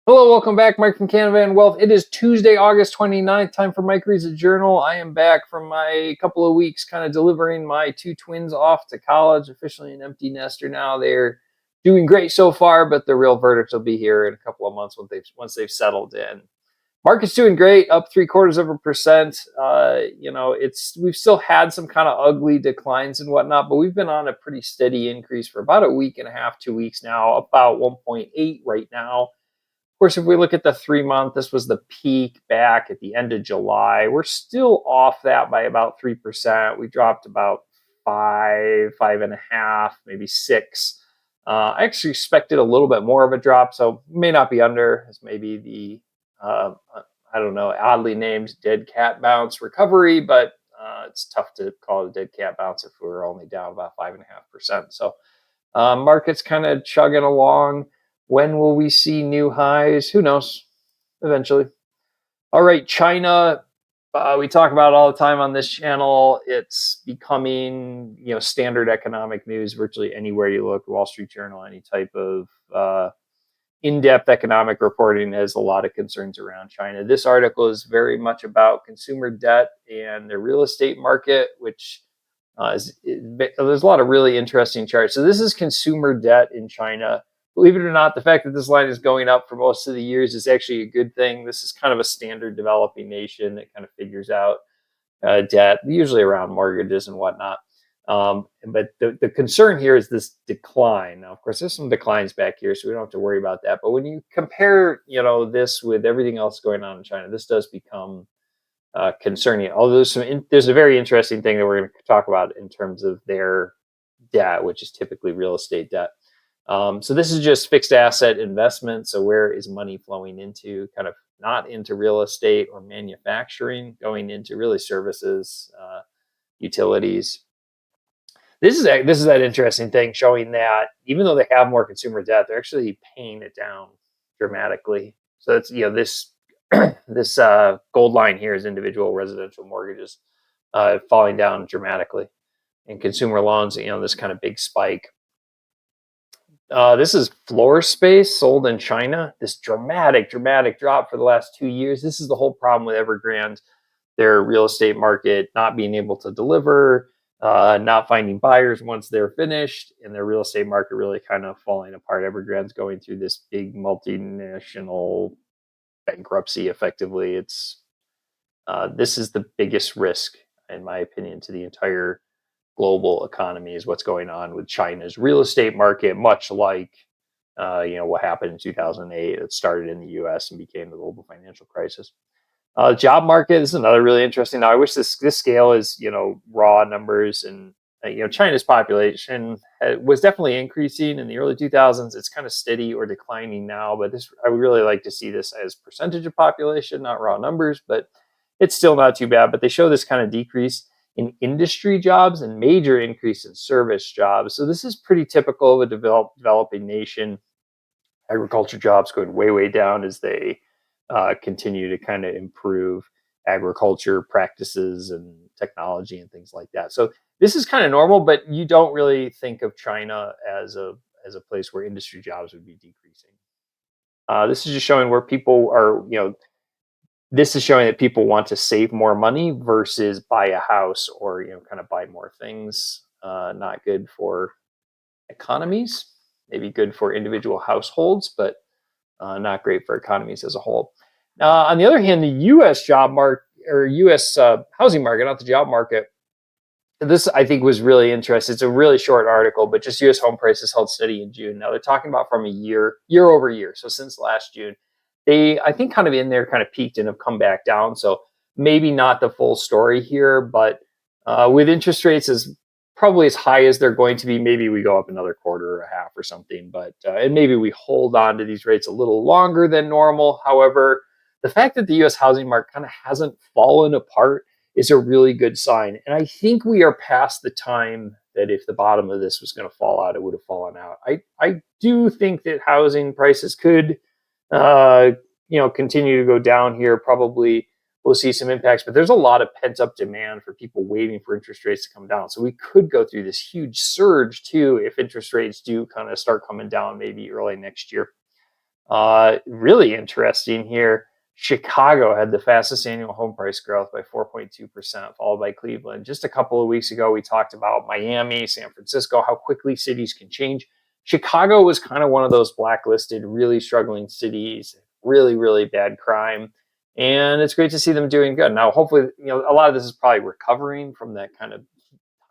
Hello, welcome back. Mike from Canada and Wealth. It is Tuesday, August 29th. Time for Mike Reads a Journal. I am back from my couple of weeks kind of delivering my two twins off to college, officially an empty nester now. They're doing great so far, but the real verdict will be here in a couple of months once they've settled in. Market's doing great, up 0.75%. We've still had some kind of ugly declines and whatnot, but we've been on a pretty steady increase for about a week and a half, 2 weeks now, about 1.8 right now. Of course, if we look at the 3 month, this was the peak back at the end of July. We're still off that by about 3%. We dropped about 5.5, maybe 6. I actually expected a little bit more of a drop, so may not be under as maybe the I don't know, oddly named dead cat bounce recovery, but it's tough to call it a dead cat bounce if we're only down about 5.5%. So market's kind of chugging along. When will we see new highs? Who knows? Eventually. All right, China. We talk about it all the time on this channel. It's becoming, standard economic news virtually anywhere you look. Wall Street Journal, any type of in-depth economic reporting has a lot of concerns around China. This article is very much about consumer debt and the real estate market, which there's a lot of really interesting charts. So this is consumer debt in China. Believe it or not, the fact that this line is going up for most of the years is actually a good thing. This is kind of a standard developing nation that kind of figures out debt, usually around mortgages and whatnot. But the concern here is this decline. Now, of course, there's some declines back here, so we don't have to worry about that. But when you compare, this with everything else going on in China, this does become concerning. Although there's a very interesting thing that we're going to talk about in terms of their debt, which is typically real estate debt. So this is just fixed asset investment. So where is money flowing into? Kind of not into real estate or manufacturing, going into really services, utilities. This is that interesting thing showing that even though they have more consumer debt, they're actually paying it down dramatically. So it's this this gold line here is individual residential mortgages falling down dramatically, and consumer loans, this kind of big spike. This is floor space sold in China. This dramatic drop for the last 2 years. This is the whole problem with Evergrande, their real estate market not being able to deliver, not finding buyers once they're finished, and their real estate market really kind of falling apart. Evergrande's going through this big multinational bankruptcy. Effectively, this is the biggest risk, in my opinion, to the entire global economy is what's going on with China's real estate market, much like what happened in 2008. It started in the U.S. and became the global financial crisis. Job market is another really interesting. Now, I wish this scale is raw numbers, and China's population was definitely increasing in the early 2000s. It's kind of steady or declining now, but I would really like to see this as percentage of population, not raw numbers, but it's still not too bad. But they show this kind of decrease in industry jobs and major increase in service jobs. So this is pretty typical of a developing nation. Agriculture jobs going way down as they continue to kind of improve agriculture practices and technology and things like that. So this is kind of normal, but you don't really think of China as a place where industry jobs would be decreasing. This is just showing where people are, this is showing that people want to save more money versus buy a house or kind of buy more things. Not good for economies, maybe good for individual households, but not great for economies as a whole. On the other hand, the U.S. job market or U.S. Housing market, not the job market. This I think was really interesting. It's a really short article, but just U.S. home prices held steady in June. Now they're talking about from a year over year, so since last June. They, I think, kind of in there kind of peaked and have come back down. So maybe not the full story here, but with interest rates as probably as high as they're going to be, maybe we go up another quarter or a half or something. But and maybe we hold on to these rates a little longer than normal. However, the fact that the U.S. housing market kind of hasn't fallen apart is a really good sign. And I think we are past the time that if the bottom of this was going to fall out, it would have fallen out. I do think that housing prices could continue to go down here. Probably we'll see some impacts, but there's a lot of pent up demand for people waiting for interest rates to come down. So we could go through this huge surge too if interest rates do kind of start coming down maybe early next year. Really interesting here. Chicago had the fastest annual home price growth by 4.2%, followed by Cleveland. Just a couple of weeks ago, we talked about Miami, San Francisco, how quickly cities can change. Chicago was kind of one of those blacklisted, really struggling cities, really, really bad crime. And it's great to see them doing good. Now, hopefully, a lot of this is probably recovering from that kind of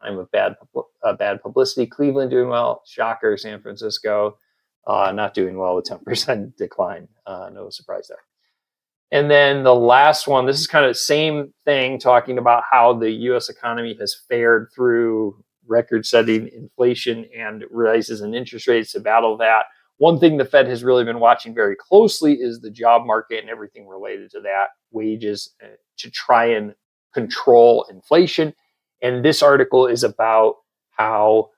time of bad publicity. Cleveland doing well, shocker. San Francisco not doing well with 10% decline. No surprise there. And then the last one, this is kind of the same thing, talking about how the US economy has fared through record setting inflation and rises in interest rates to battle that. One thing the Fed has really been watching very closely is the job market and everything related to that, wages, to try and control inflation. And this article is about how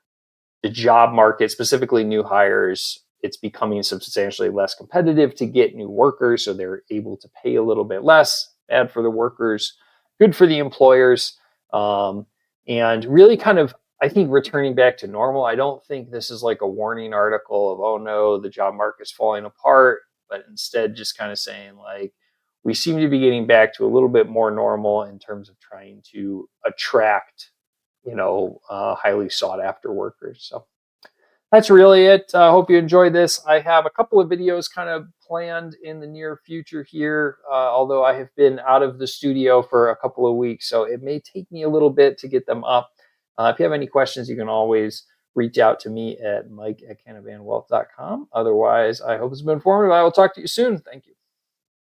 the job market, specifically new hires, it's becoming substantially less competitive to get new workers. So they're able to pay a little bit less. Bad for the workers, good for the employers. And really kind of, I think, returning back to normal. I don't think this is like a warning article of, oh no, the job market's falling apart, but instead just kind of saying like, we seem to be getting back to a little bit more normal in terms of trying to attract, highly sought after workers. So that's really it. I hope you enjoyed this. I have a couple of videos kind of planned in the near future here, although I have been out of the studio for a couple of weeks, so it may take me a little bit to get them up. If you have any questions, you can always reach out to me at mike@canavanwealth.com. Otherwise, I hope it's been informative. I will talk to you soon. Thank you.